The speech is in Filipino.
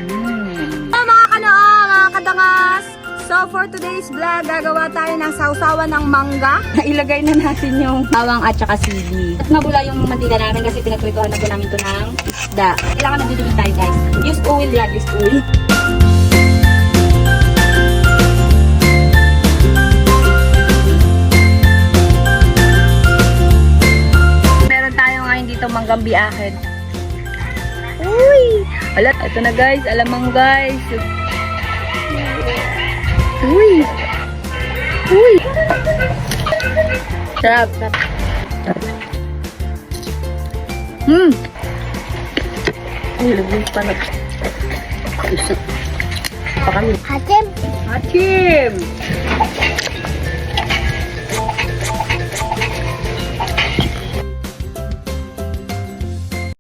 Mga kanoo, mga kadangas! So for today's vlog, gagawa tayo ng sausawan ng mangga. Ilagay na natin yung bawang at saka sili. At mabula yung mantika namin kasi pinagprituhan na po namin ito ng isda. Kailangan nagdidikit tayo guys. Use oil yan, use oil. Meron tayo ngayon dito manggang biakin. Uy! Alat, ito na guys, alamang guys. Uy! Uy! Sarap. Uy, lagyan pa na. Isip pa kami. Hatim. Hatim!